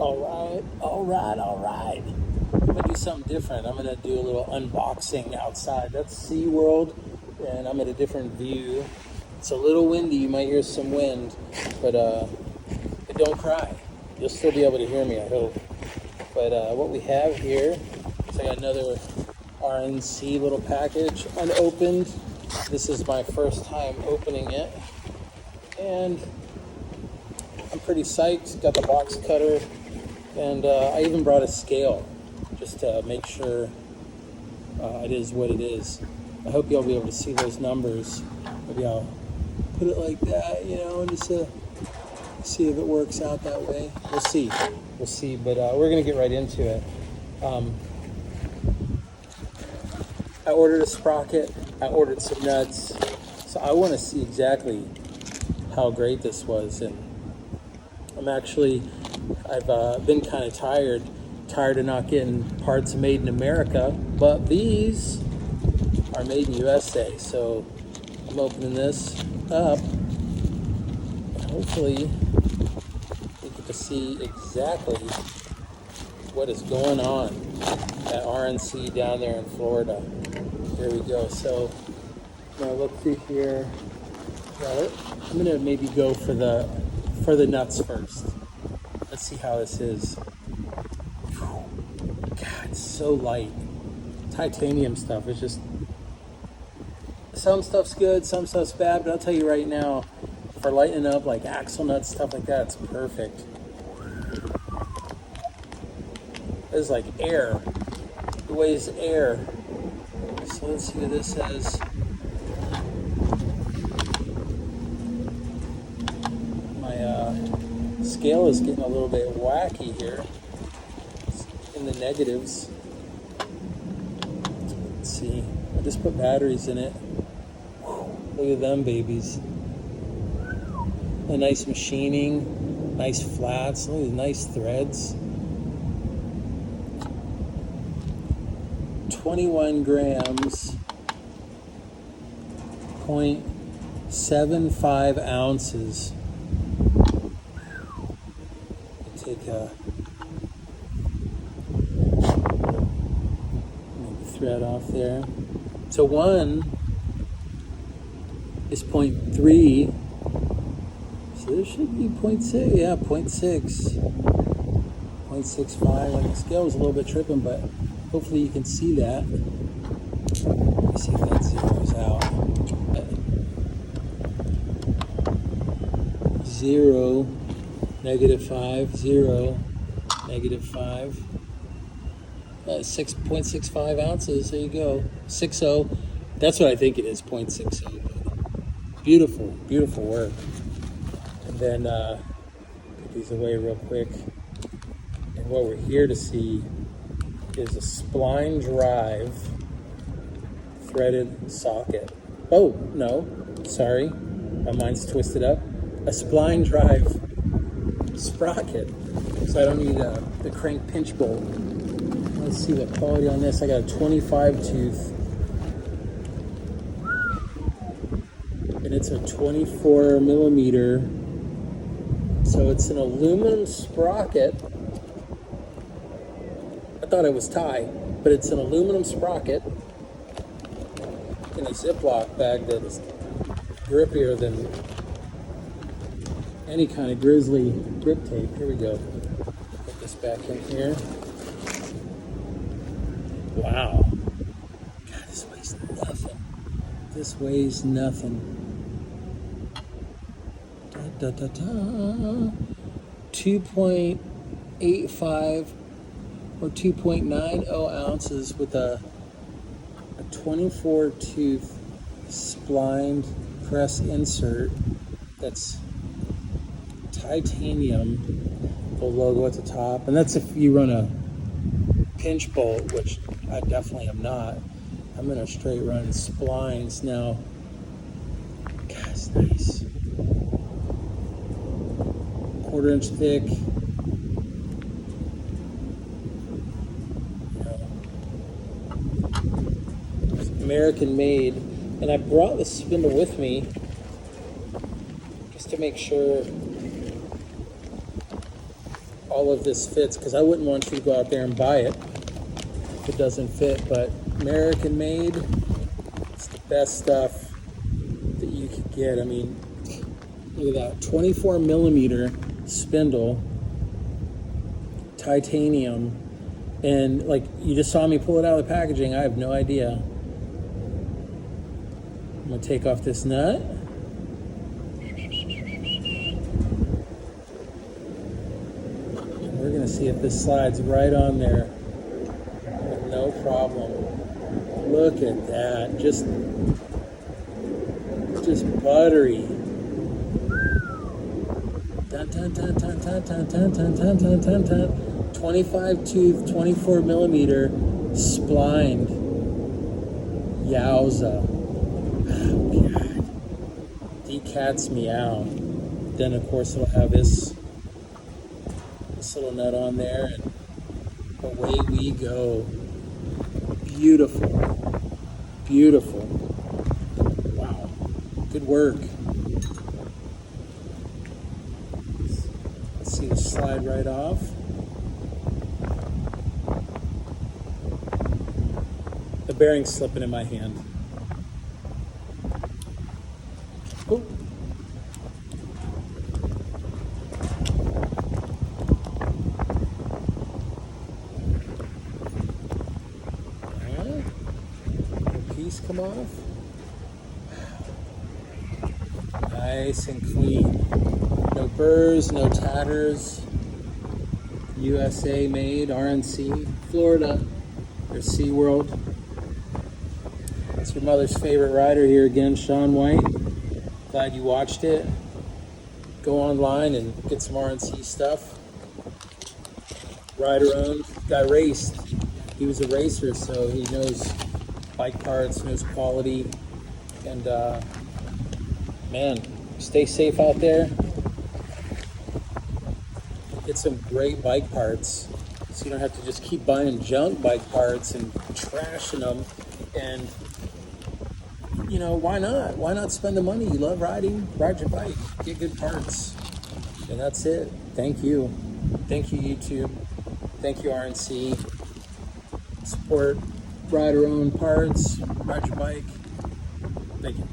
All right. I'm gonna do something different. I'm gonna do a little unboxing outside. That's SeaWorld, and I'm at a different view. It's a little windy, you might hear some wind, but don't cry. You'll still be able to hear me, I hope. But what we have here is I got another RNC little package, unopened. This is my first time opening it, and I'm pretty psyched. Got the box cutter, and I even brought a scale just to make sure it is what it is. I hope you'll be able to see those numbers. Maybe I'll put it like that, you know, just to see if it works out that way. We'll see, but we're gonna get right into it. I ordered a sprocket, I ordered some nuts, so I want to see exactly how great this was. And I've been kind of tired of not getting parts made in America, but these are made in USA. So I'm opening this up, and hopefully you get to see exactly what is going on at RNC down there in Florida. Here we go. So I'm gonna look through here. I'm gonna maybe go for the nuts first. Let's see how this is. God, it's so light. Titanium stuff is just, some stuff's good, some stuff's bad, but I'll tell you right now, for lightening up like axle nuts, stuff like that, it's perfect. It's like air. It weighs air. So let's see what this says. My scale is getting a little bit wacky here. It's in the negatives. Let's see. I just put batteries in it. Look at them babies. A nice machining, nice flats, look at these nice threads. 21 grams, 0.75 ounces. Take the thread off there. So one is 0.3. So there should be 0.6. Yeah, 0.6. 0.65. Like the scale was a little bit tripping, but hopefully you can see that. Let me see if that zeroes out. 0, -5, 0, -5. 6.65 ounces. There you go. 6.0. That's what I think it is. 0.60. Beautiful, beautiful work. And then put these away real quick. And what we're here to see is a spline drive threaded socket. Oh, no, sorry. My mind's twisted up. A spline drive sprocket. So I don't need the crank pinch bolt. Let's see the quality on this. I got a 25 tooth. And it's a 24mm. So it's an aluminum sprocket. I thought it was tie, but it's an aluminum sprocket in a Ziploc bag that is grippier than any kind of grizzly grip tape. Here we go. Put this back in here. Wow. God, this weighs nothing. This weighs nothing. 2.85 or 2.90 ounces with a 24 tooth splined press insert that's titanium, the logo at the top, and that's if you run a pinch bolt, which I definitely am not. I'm in a straight run splines now. God, it's nice. 1/4 inch thick. American made, and I brought the spindle with me just to make sure all of this fits, because I wouldn't want you to go out there and buy it if it doesn't fit. But American made, it's the best stuff that you could get. I mean, look at that, 24mm spindle, titanium, and like you just saw me pull it out of the packaging. I have no idea. I'm gonna take off this nut. And we're gonna see if this slides right on there with no problem. Look at that, just buttery. Dun, dun, dun, dun, dun, dun, dun, dun, dun, dun, dun, dun. 25 tooth, 24mm splined. Yowza. Oh, God. Decats meow. Then, of course, it'll have this little nut on there, and away we go. Beautiful. Beautiful. Wow. Good work. Let's see the slide right off. The bearing's slipping in my hand. Oh. Piece come off. Nice and clean. No burrs, no tatters. USA made, RNC, Florida. There's SeaWorld. That's your mother's favorite rider here again, Shaun White. Glad you watched it. Go online and get some RNC stuff. Rider owned. Guy raced. He was a racer, so he knows bike parts, knows quality. And man, stay safe out there. Get some great bike parts, so you don't have to just keep buying junk bike parts and trashing them. And you know, why not? Why not spend the money? You love riding, ride your bike, get good parts. And that's it. Thank you. Thank you, YouTube. Thank you, RNC. Support rider-owned parts, ride your bike. Thank you.